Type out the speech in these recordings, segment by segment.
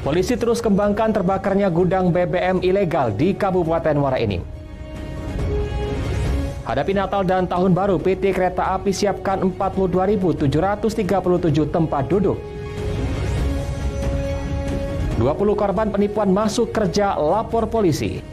Polisi terus kembangkan terbakarnya gudang BBM ilegal di Kabupaten Muara Enim. Hadapi Natal dan Tahun Baru, PT Kereta Api siapkan 42.737 tempat duduk. 20 korban penipuan masuk kerja lapor polisi.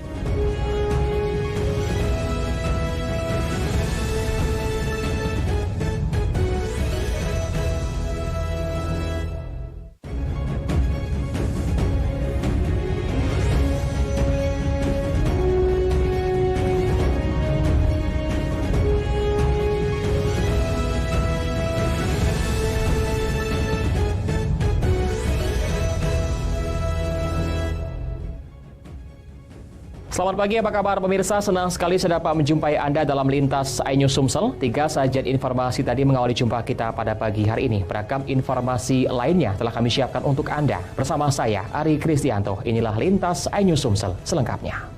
Selamat pagi, apa kabar pemirsa? Senang sekali saya dapat menjumpai Anda dalam Lintas iNews Sumsel. 3 sajian informasi tadi mengawali jumpa kita pada pagi hari ini. Beragam informasi lainnya telah kami siapkan untuk Anda. Bersama saya, Ari Kristianto. Inilah Lintas iNews Sumsel selengkapnya.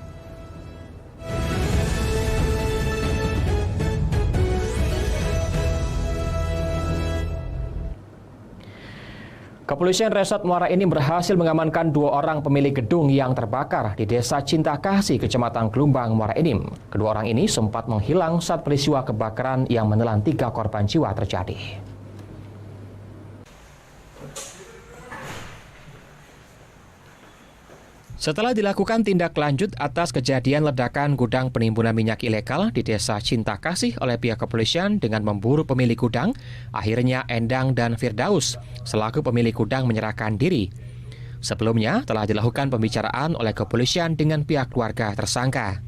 Kepolisian Resort Muara Enim berhasil mengamankan 2 orang pemilik gedung yang terbakar di Desa Cinta Kasih, Kecamatan Gelumbang, Muara Enim. Kedua orang ini sempat menghilang saat peristiwa kebakaran yang menelan 3 korban jiwa terjadi. Setelah dilakukan tindak lanjut atas kejadian ledakan gudang penimbunan minyak ilegal di Desa Cinta Kasih oleh pihak kepolisian dengan memburu pemilik gudang, akhirnya Endang dan Firdaus selaku pemilik gudang menyerahkan diri. Sebelumnya telah dilakukan pembicaraan oleh kepolisian dengan pihak keluarga tersangka.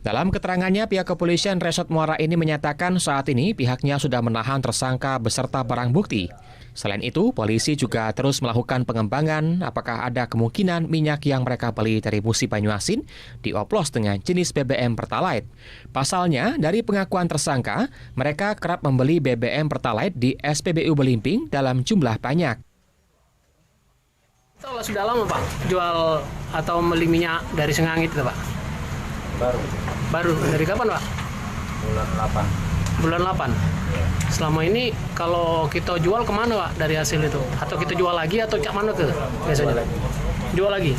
Dalam keterangannya, pihak kepolisian Resort Muara Enim menyatakan saat ini pihaknya sudah menahan tersangka beserta barang bukti. Selain itu, polisi juga terus melakukan pengembangan apakah ada kemungkinan minyak yang mereka beli dari Musi Banyuasin dioplos dengan jenis BBM Pertalite. Pasalnya, dari pengakuan tersangka, mereka kerap membeli BBM Pertalite di SPBU Belimbing dalam jumlah banyak. Sudah lama Pak jual atau beli minyak dari Sengangit itu Pak? Baru. Dari kapan Pak? Bulan 8? Ya. Selama ini kalau kita jual kemana Pak dari hasil itu? Atau kita jual lagi atau cak mana tuh biasanya? Jual lagi.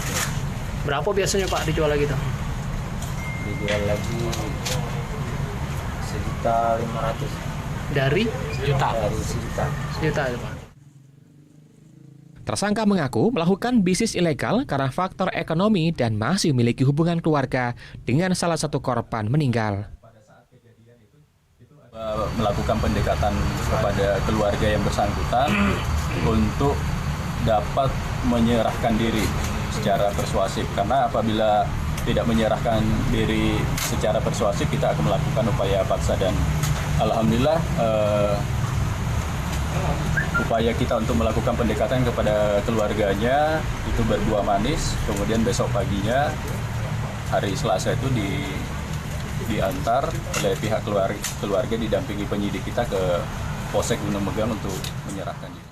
Berapa biasanya Pak dijual lagi tuh? Dijual lagi 1.500.000. Dari? Sejuta. Dari sejuta itu Pak. Tersangka mengaku melakukan bisnis ilegal karena faktor ekonomi dan masih memiliki hubungan keluarga dengan salah satu korban meninggal. Melakukan pendekatan kepada keluarga yang bersangkutan untuk dapat menyerahkan diri secara persuasif, karena apabila tidak menyerahkan diri secara persuasif kita akan melakukan upaya paksa, dan alhamdulillah upaya kita untuk melakukan pendekatan kepada keluarganya itu berbuah manis. Kemudian besok paginya hari Selasa itu diantar oleh pihak keluarga didampingi penyidik kita ke Polsek Gunung Megang untuk menyerahkan diri.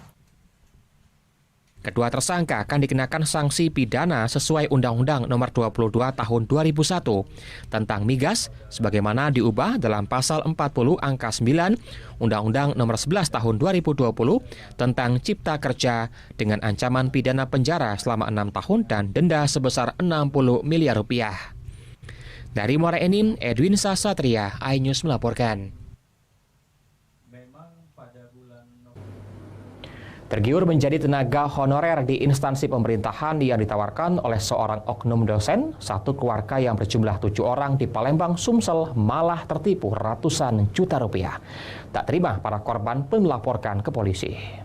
Kedua tersangka akan dikenakan sanksi pidana sesuai Undang-Undang Nomor 22 Tahun 2001 tentang migas sebagaimana diubah dalam Pasal 40 Angka 9 Undang-Undang Nomor 11 Tahun 2020 tentang Cipta Kerja dengan ancaman pidana penjara selama 6 tahun dan denda sebesar 60 miliar rupiah. Dari Muara Enim, Edwin Sasatria, iNews melaporkan. Tergiur menjadi tenaga honorer di instansi pemerintahan yang ditawarkan oleh seorang oknum dosen, satu keluarga yang berjumlah 7 orang di Palembang, Sumsel malah tertipu ratusan juta rupiah. Tak terima, para korban pun melaporkan ke polisi.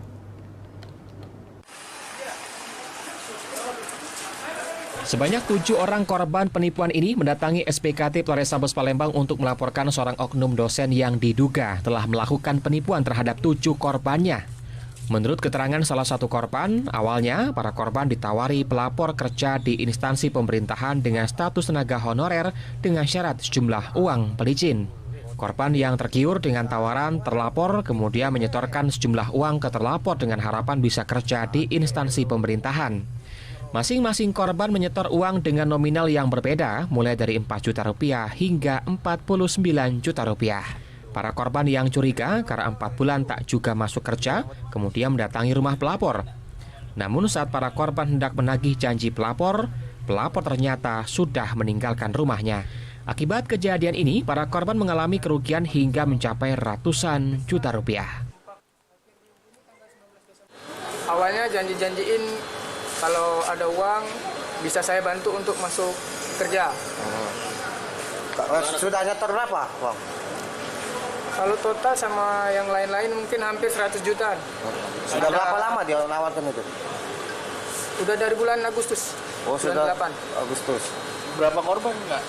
Sebanyak 7 orang korban penipuan ini mendatangi SPKT Polrestabes Palembang untuk melaporkan seorang oknum dosen yang diduga telah melakukan penipuan terhadap 7 korbannya. Menurut keterangan salah satu korban, awalnya para korban ditawari pelapor kerja di instansi pemerintahan dengan status tenaga honorer dengan syarat sejumlah uang pelicin. Korban yang tergiur dengan tawaran terlapor kemudian menyetorkan sejumlah uang ke terlapor dengan harapan bisa kerja di instansi pemerintahan. Masing-masing korban menyetor uang dengan nominal yang berbeda, mulai dari 4 juta rupiah hingga 49 juta rupiah. Para korban yang curiga karena 4 bulan tak juga masuk kerja, kemudian mendatangi rumah pelapor. Namun saat para korban hendak menagih janji pelapor, pelapor ternyata sudah meninggalkan rumahnya. Akibat kejadian ini, para korban mengalami kerugian hingga mencapai ratusan juta rupiah. Awalnya janji-janjiin kalau ada uang bisa saya bantu untuk masuk kerja. Sudah nyetor berapa, Bang? Kalau total sama yang lain-lain mungkin hampir 100 jutaan. Sudah berapa lama dia nawarkan itu? Udah dari bulan Agustus. Oh, bulan sudah 8. Agustus. Berapa korban enggak?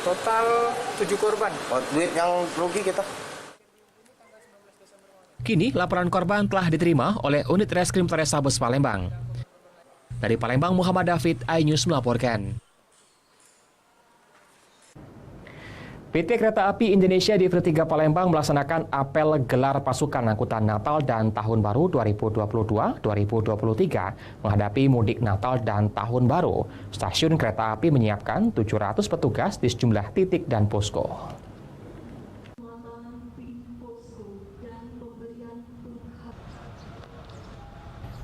Total 7 korban. Oh, duit yang rugi kita? Kini laporan korban telah diterima oleh Unit Reskrim Polrestabes Palembang. Dari Palembang, Muhammad David, iNews melaporkan. PT Kereta Api Indonesia Diveri 3 Palembang melaksanakan apel gelar pasukan angkutan Natal dan Tahun Baru 2022-2023 menghadapi mudik Natal dan Tahun Baru. Stasiun kereta api menyiapkan 700 petugas di sejumlah titik dan posko.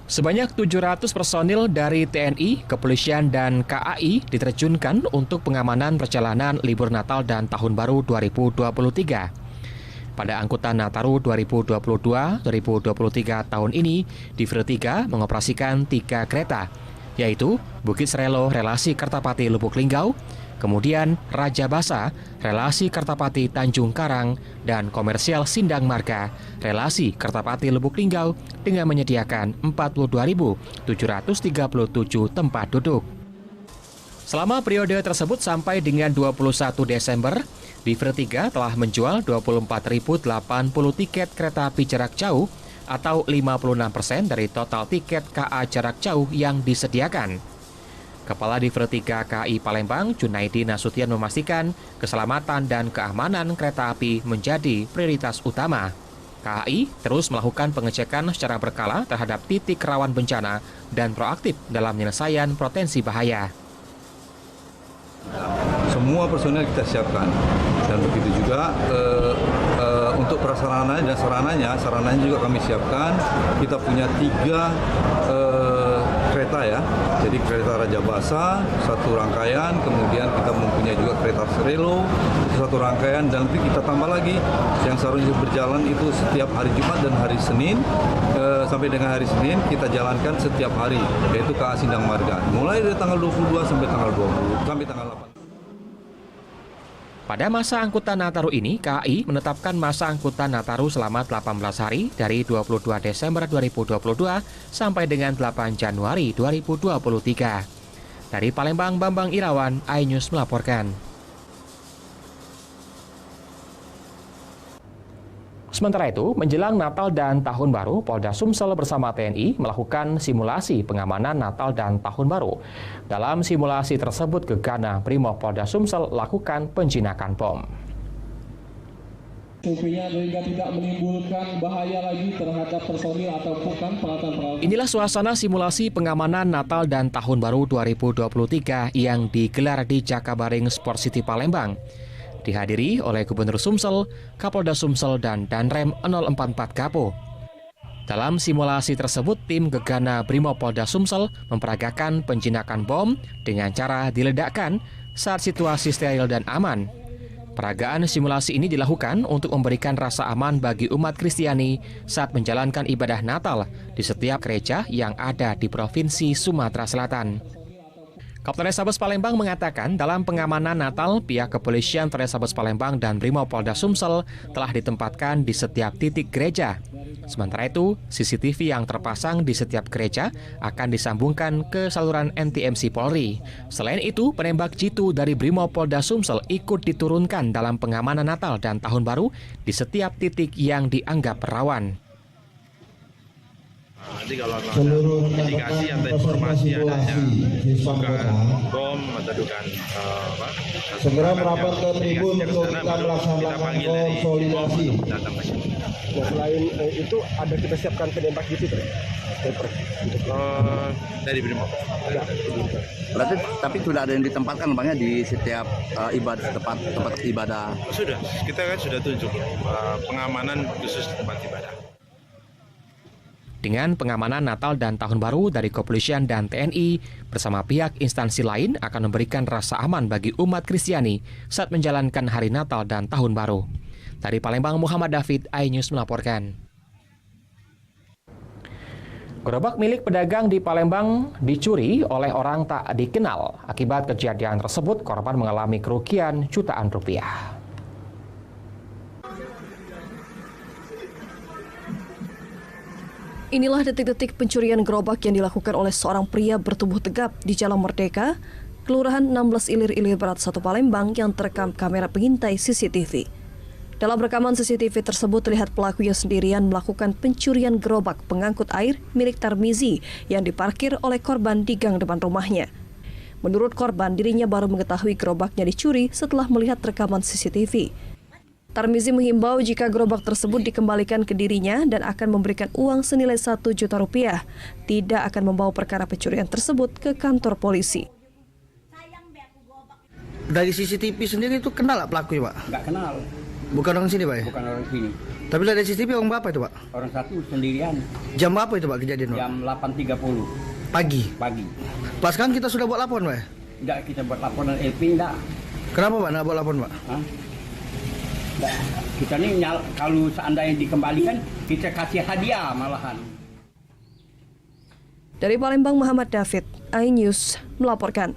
Sebanyak 700 personil dari TNI, Kepolisian, dan KAI diterjunkan untuk pengamanan perjalanan libur Natal dan Tahun Baru 2023. Pada angkutan Nataru 2022-2023 tahun ini, Diveri 3 mengoperasikan 3 kereta, yaitu Bukit Serelo relasi Kertapati Lubuk Linggau, kemudian Raja Basa relasi Kertapati Tanjung Karang, dan Komersial Sindang Marga relasi Kertapati Lubuk Linggau dengan menyediakan 42.737 tempat duduk. Selama periode tersebut sampai dengan 21 Desember, Diveri 3 telah menjual 24.080 tiket kereta api jarak jauh atau 56% dari total tiket KA jarak jauh yang disediakan. Kepala Diveri 3 KAI Palembang, Junaidi Nasution memastikan keselamatan dan keamanan kereta api menjadi prioritas utama. KAI terus melakukan pengecekan secara berkala terhadap titik rawan bencana dan proaktif dalam penyelesaian potensi bahaya. Semua personel kita siapkan dan begitu juga untuk prasarana dan sarananya juga kami siapkan. Kita punya 3 kereta ya, jadi kereta Raja Basa satu rangkaian, kemudian kita mempunyai juga kereta Serelo satu rangkaian, dan nanti kita tambah lagi yang seharusnya berjalan itu setiap hari Jumat dan hari Senin sampai dengan hari Senin kita jalankan setiap hari, yaitu KA Sindang Marga mulai dari tanggal 22 sampai tanggal 20 sampai tanggal 8. Pada masa angkutan Nataru ini, KAI menetapkan masa angkutan Nataru selama 18 hari dari 22 Desember 2022 sampai dengan 8 Januari 2023. Dari Palembang, Bambang Irawan, iNews melaporkan. Sementara itu, menjelang Natal dan Tahun Baru, Polda Sumsel bersama TNI melakukan simulasi pengamanan Natal dan Tahun Baru. Dalam simulasi tersebut, Gegana Brimob Polda Sumsel lakukan penjinakan bom. Supaya tidak menimbulkan bahaya lagi terhadap personil ataupun peralatan-peralatan. Inilah suasana simulasi pengamanan Natal dan Tahun Baru 2023 yang digelar di Jakabaring Sport City Palembang. Dihadiri oleh Gubernur Sumsel, Kapolda Sumsel, dan Danrem 044 Kapo. Dalam simulasi tersebut, tim Gegana Brimob Polda Sumsel memperagakan penjinakan bom dengan cara diledakkan saat situasi steril dan aman. Peragaan simulasi ini dilakukan untuk memberikan rasa aman bagi umat Kristiani saat menjalankan ibadah Natal di setiap gereja yang ada di Provinsi Sumatera Selatan. Kapolres Palembang mengatakan dalam pengamanan Natal, pihak Kepolisian Polrestabes Palembang dan Brimob Polda Sumsel telah ditempatkan di setiap titik gereja. Sementara itu, CCTV yang terpasang di setiap gereja akan disambungkan ke saluran NTMC Polri. Selain itu, penembak jitu dari Brimob Polda Sumsel ikut diturunkan dalam pengamanan Natal dan Tahun Baru di setiap titik yang dianggap rawan. Nanti kalau ada indikasi atau informasi adanya dugaan bom atau dugaan segera merapat ke tribun untuk kita melaksanakan konsolidasi. Selain itu ada kita siapkan penembak gitu dari Brimob. Berarti tapi sudah ada yang ditempatkan Bang ya di setiap tempat ibadah. Sudah, kita kan sudah tunjuk pengamanan khusus tempat ibadah. Dengan pengamanan Natal dan Tahun Baru dari Kepolisian dan TNI bersama pihak instansi lain akan memberikan rasa aman bagi umat Kristiani saat menjalankan hari Natal dan Tahun Baru. Dari Palembang, Muhammad David, iNews melaporkan. Gerobak milik pedagang di Palembang dicuri oleh orang tak dikenal. Akibat kejadian tersebut, korban mengalami kerugian jutaan rupiah. Inilah detik-detik pencurian gerobak yang dilakukan oleh seorang pria bertubuh tegap di Jalan Merdeka, Kelurahan 16 Ilir-Ilir Barat 1 Palembang yang terekam kamera pengintai CCTV. Dalam rekaman CCTV tersebut terlihat pelaku yang sendirian melakukan pencurian gerobak pengangkut air milik Tarmizi yang diparkir oleh korban di gang depan rumahnya. Menurut korban, dirinya baru mengetahui gerobaknya dicuri setelah melihat rekaman CCTV. Tarmizi menghimbau jika gerobak tersebut dikembalikan ke dirinya dan akan memberikan uang senilai 1 juta rupiah, tidak akan membawa perkara pencurian tersebut ke kantor polisi. Dari CCTV sendiri itu kenal nggak pelakunya, Pak? Nggak kenal. Bukan orang sini, Pak? Ya? Bukan orang sini. Tapi dari CCTV orang berapa itu, Pak? Orang satu sendirian. Jam berapa itu, Pak, kejadian, Pak? Jam 8.30. Pagi? Pagi. Pas kan kita sudah buat laporan, Pak? Ya? Enggak, kita buat laporan LP, enggak. Kenapa, Pak, nggak buat laporan, Pak? Hah? Enggak. Kita nih, kalau seandainya dikembalikan, kita kasih hadiah malahan. Dari Palembang, Muhammad David, iNews melaporkan.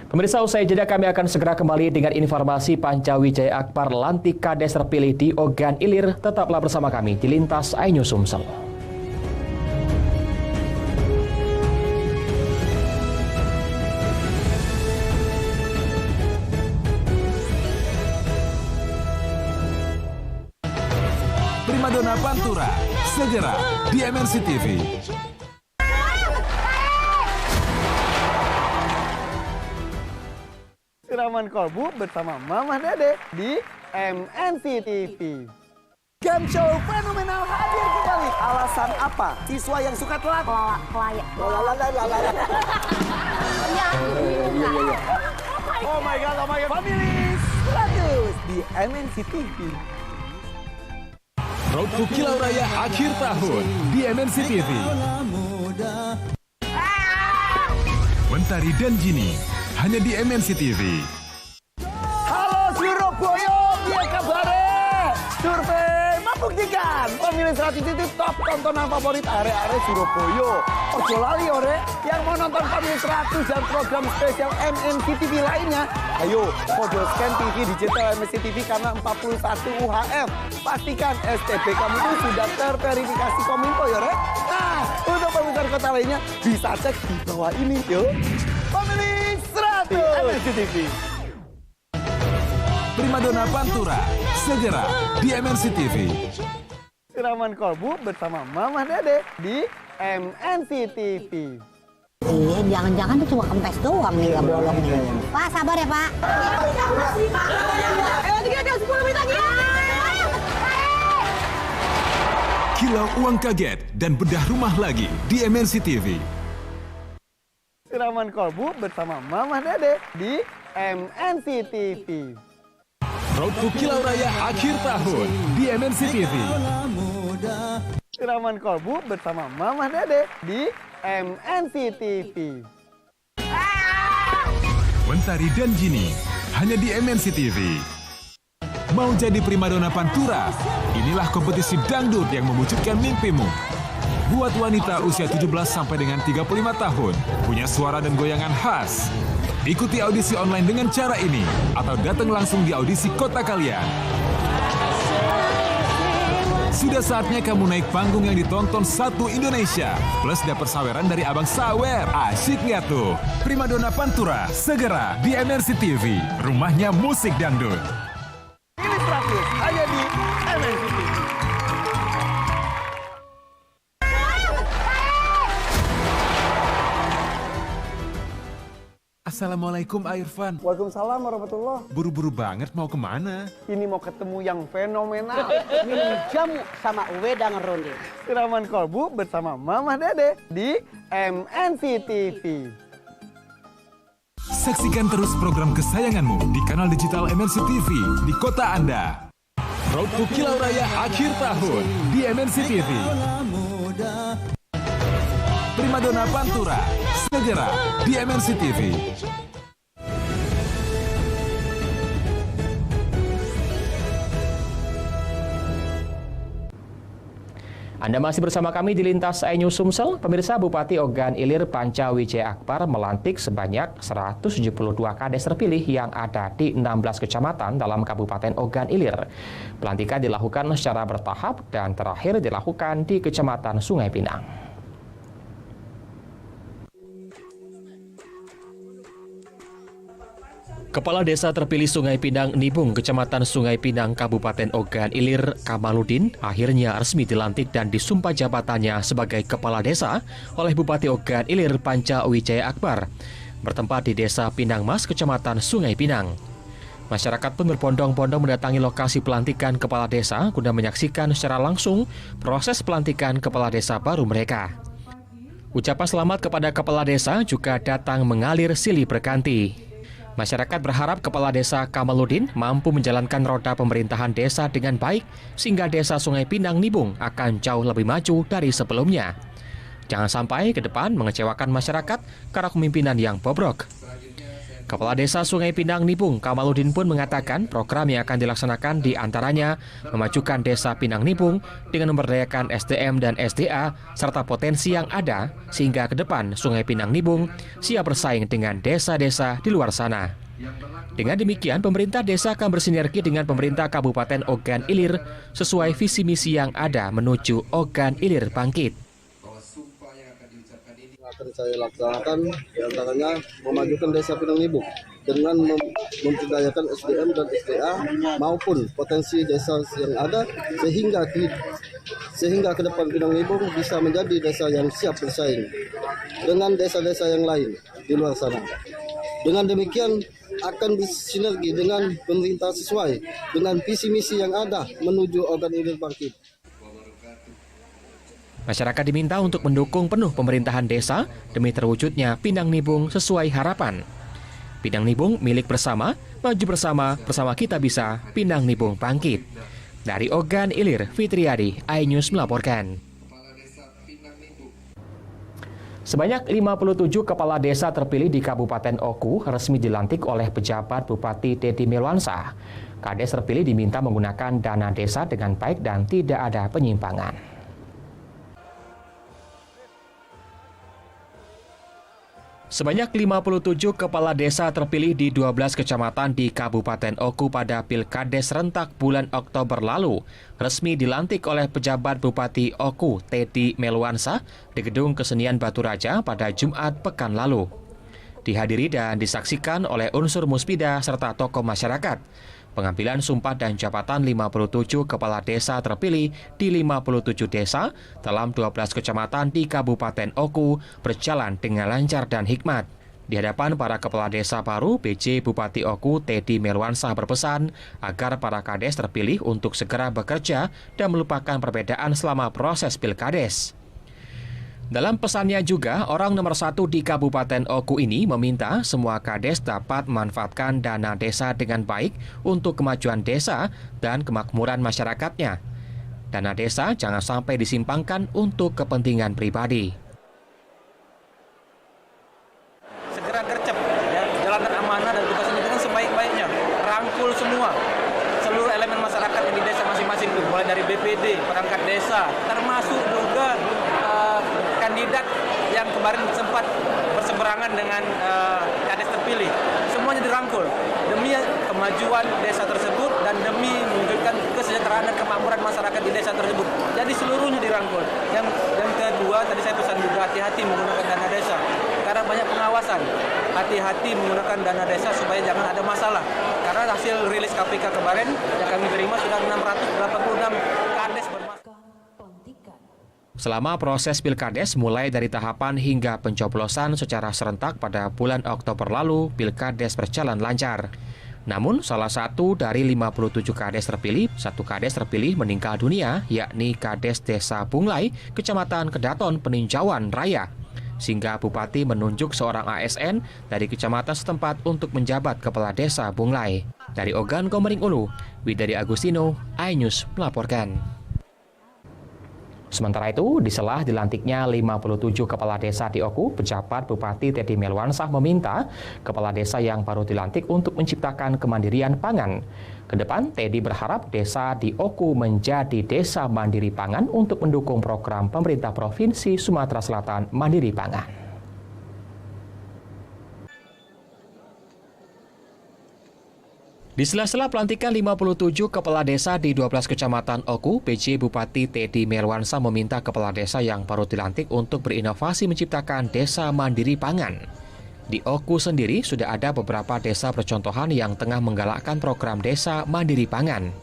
Pemirsa, usai jeda kami akan segera kembali dengan informasi Pancawijaya Akbar lantik Kades terpilih di Ogan Ilir. Tetaplah bersama kami di Lintas iNews Sumsel. Primadona Pantura, segera di MNC TV. Siraman Kolbu bersama Mama Dede di MNC TV. Game show fenomenal hadir kembali. Alasan apa? Siswa yang suka telat? Kelaya. Oh my god. Family 100 di MNC TV. Road to Kilau Raya akhir tahun di MNC TV. Mentari dan Jini hanya di MNC TV. Halo Surabaya, piye kabare? Survei membuktikan pemilih 100 TV top tontonan favorit area-area Surabaya. Ojo lali ore, yang mau nonton pemilih 100 dan program spesial MNC TV lainnya, ayo kode scan TV digital MNC TV karena 41 UHF. Pastikan STB kamu itu sudah terverifikasi Kominfo ya, Re. Nah, untuk pemirsa kota lainnya bisa cek di bawah ini, yuk. Pemilih 100 MNC TV. Primadona Pantura, segera di MNC TV. Siraman Kolbu bersama Mama Dede di MNC TV. Iya, jangan-jangan itu cuma kempes doang nih, nggak bolong nih. Pak, sabar ya, Pak. Ayo, 10 menit lagi. Kilau uang kaget dan bedah rumah lagi di MNC TV. Siraman Kolbu bersama Mama Dede di MNC TV. Road to Kilau Raya akhir tahun di MNC TV. Siraman Kolbu bersama Mama Dede di MNC TV. Mentari dan Jini hanya di MNC TV. Mau jadi primadona Pantura? Inilah kompetisi dangdut yang mewujudkan mimpimu. Buat wanita usia 17 sampai dengan 35 tahun, punya suara dan goyangan khas. Ikuti audisi online dengan cara ini, atau datang langsung di audisi kota kalian. Sudah saatnya kamu naik panggung yang ditonton satu Indonesia, plus dapat saweran dari Abang Sawer. Asyik nggak tuh? Primadona Pantura, segera di MNC TV, rumahnya musik dangdut. Ini 100 hanya di MNC TV. Assalamualaikum Irfan. Waalaikumsalam warahmatullah. Buru-buru banget mau kemana? Ini mau ketemu yang fenomenal. Minum jamu sama wedang ronde. Siraman Kolbu bersama Mama Dede di MNC TV. Saksikan terus program kesayanganmu di kanal digital MNC TV di kota Anda. Road to Kilau Raya akhir tahun di MNC TV. Primadona Pantura segera di MNC TV. Anda masih bersama kami di Lintas iNews Sumsel. Pemirsa, Bupati Ogan Ilir Panca Wijaya Akbar melantik sebanyak 172 kades terpilih yang ada di 16 kecamatan dalam Kabupaten Ogan Ilir. Pelantikan dilakukan secara bertahap dan terakhir dilakukan di Kecamatan Sungai Pinang. Kepala Desa terpilih Sungai Pinang Nibung, Kecamatan Sungai Pinang, Kabupaten Ogan Ilir, Kamaludin, akhirnya resmi dilantik dan disumpah jabatannya sebagai Kepala Desa oleh Bupati Ogan Ilir Panca Wijaya Akbar, bertempat di Desa Pinang Mas, Kecamatan Sungai Pinang. Masyarakat pun berbondong-bondong mendatangi lokasi pelantikan Kepala Desa guna menyaksikan secara langsung proses pelantikan Kepala Desa baru mereka. Ucapan selamat kepada Kepala Desa juga datang mengalir silih berganti. Masyarakat berharap Kepala Desa Kamaludin mampu menjalankan roda pemerintahan desa dengan baik sehingga Desa Sungai Pinang Nibung akan jauh lebih maju dari sebelumnya. Jangan sampai ke depan mengecewakan masyarakat karena kepemimpinan yang bobrok. Kepala Desa Sungai Pinang Nibung Kamaludin pun mengatakan program yang akan dilaksanakan diantaranya memajukan Desa Pinang Nibung dengan memberdayakan SDM dan SDA serta potensi yang ada sehingga ke depan Sungai Pinang Nibung siap bersaing dengan desa-desa di luar sana. Dengan demikian, pemerintah desa akan bersinergi dengan pemerintah Kabupaten Ogan Ilir sesuai visi misi yang ada menuju Ogan Ilir bangkit. Akan saya laksanakan diantaranya memajukan Desa Pinang Nibung dengan memberdayakan SDM dan SDA maupun potensi desa yang ada sehingga ke depan Pinang Nibung bisa menjadi desa yang siap bersaing dengan desa-desa yang lain di luar sana. Dengan demikian akan bersinergi dengan pemerintah sesuai dengan visi misi yang ada menuju Ogan Ilir bangkit. Masyarakat diminta untuk mendukung penuh pemerintahan desa demi terwujudnya Pinang Nibung sesuai harapan. Pinang Nibung milik bersama, maju bersama, bersama kita bisa, Pinang Nibung bangkit. Dari Ogan Ilir, Fitriadi, iNews melaporkan. Sebanyak 57 kepala desa terpilih di Kabupaten Oku resmi dilantik oleh pejabat Bupati Teddy Melwansa. Kades terpilih diminta menggunakan dana desa dengan baik dan tidak ada penyimpangan. Sebanyak 57 kepala desa terpilih di 12 kecamatan di Kabupaten Oku pada Pilkades serentak bulan Oktober lalu resmi dilantik oleh pejabat Bupati Oku Teddy Melwansa di Gedung Kesenian Batu Raja pada Jumat pekan lalu. Dihadiri dan disaksikan oleh unsur muspida serta tokoh masyarakat. Pengambilan sumpah dan jabatan 57 kepala desa terpilih di 57 desa dalam 12 kecamatan di Kabupaten Oku berjalan dengan lancar dan hikmat. Di hadapan para kepala desa baru, PJ Bupati Oku Teddy Melwansa berpesan agar para kades terpilih untuk segera bekerja dan melupakan perbedaan selama proses pilkades. Dalam pesannya juga, orang nomor 1 di Kabupaten Oku ini meminta semua kades dapat memanfaatkan dana desa dengan baik untuk kemajuan desa dan kemakmuran masyarakatnya. Dana desa jangan sampai disimpangkan untuk kepentingan pribadi. Segera gercep, ya, jalankan amanah dan tugas ini dengan sebaik-baiknya. Rangkul semua, seluruh elemen masyarakat di desa masing-masing, mulai dari BPD, perangkat desa, termasuk juga kandidat yang kemarin sempat berseberangan dengan kades terpilih. Semuanya dirangkul demi kemajuan desa tersebut dan demi mewujudkan kesejahteraan dan kemakmuran masyarakat di desa tersebut. Jadi seluruhnya dirangkul. Yang kedua, tadi saya pesan juga hati-hati menggunakan dana desa karena banyak pengawasan. Hati-hati menggunakan dana desa supaya jangan ada masalah. Karena hasil rilis KPK kemarin yang kami terima sudah 686 kades bermasalah. Selama proses pilkades mulai dari tahapan hingga pencoblosan secara serentak pada bulan Oktober lalu, pilkades berjalan lancar. Namun, salah satu dari 57 kades terpilih, satu kades terpilih meninggal dunia, yakni Kades Desa Bunglai, Kecamatan Kedaton, Peninjauan Raya. sehingga Bupati menunjuk seorang ASN dari kecamatan setempat untuk menjabat Kepala Desa Bunglai. Dari Ogan Komering Ulu, Widari Agustino, iNews melaporkan. Sementara itu, di sela dilantiknya 57 kepala desa di Oku, pejabat Bupati Teddy Melwansah meminta kepala desa yang baru dilantik untuk menciptakan kemandirian pangan. Kedepan, Teddy berharap desa di Oku menjadi desa mandiri pangan untuk mendukung program pemerintah Provinsi Sumatera Selatan Mandiri Pangan. Di sela-sela pelantikan 57 kepala desa di 12 kecamatan Oku, PJ Bupati Teddy Melwansah meminta kepala desa yang baru dilantik untuk berinovasi menciptakan desa mandiri pangan. Di Oku sendiri sudah ada beberapa desa percontohan yang tengah menggalakkan program desa mandiri pangan.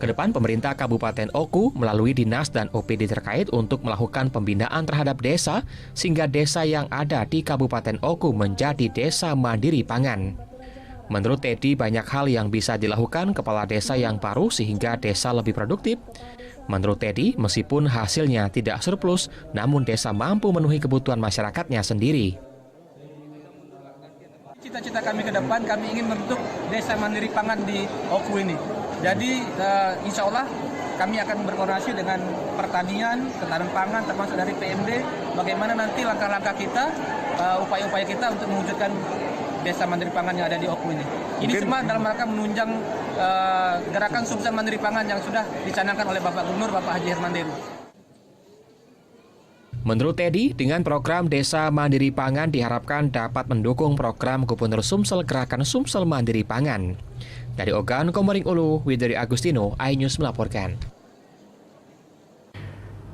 Kedepan pemerintah Kabupaten Oku melalui dinas dan OPD terkait untuk melakukan pembinaan terhadap desa sehingga desa yang ada di Kabupaten Oku menjadi desa mandiri pangan. Menurut Teddy, banyak hal yang bisa dilakukan kepala desa yang baru sehingga desa lebih produktif. Menurut Teddy, meskipun hasilnya tidak surplus, namun desa mampu memenuhi kebutuhan masyarakatnya sendiri. Cita-cita kami ke depan, kami ingin membentuk desa mandiri pangan di Oku ini. Jadi, insya Allah kami akan berkoordinasi dengan pertanian, ketahanan pangan, termasuk dari PMD, bagaimana nanti langkah-langkah kita, upaya-upaya kita untuk mewujudkan desa mandiri pangan yang ada di Oku ini. Ini semua dalam rangka menunjang gerakan sukses mandiri pangan yang sudah dicanangkan oleh Bapak Gubernur, Bapak Haji Herman Deru. Menurut Teddy, dengan program Desa Mandiri Pangan diharapkan dapat mendukung program Gubernur Sumsel Gerakan Sumsel Mandiri Pangan. Dari Ogan Komering Ulu, Widari Agustino, iNews melaporkan.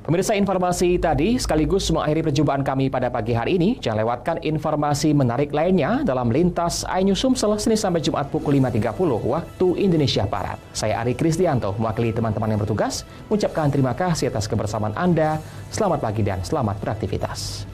Pemirsa, informasi tadi sekaligus mengakhiri perjumpaan kami pada pagi hari ini. Jangan lewatkan informasi menarik lainnya dalam Lintas iNews Sumsel Senin sampai Jumat pukul 5.30 waktu Indonesia Barat. Saya Ari Krisdianto, mewakili teman-teman yang bertugas, mengucapkan terima kasih atas kebersamaan Anda. Selamat pagi dan selamat beraktivitas.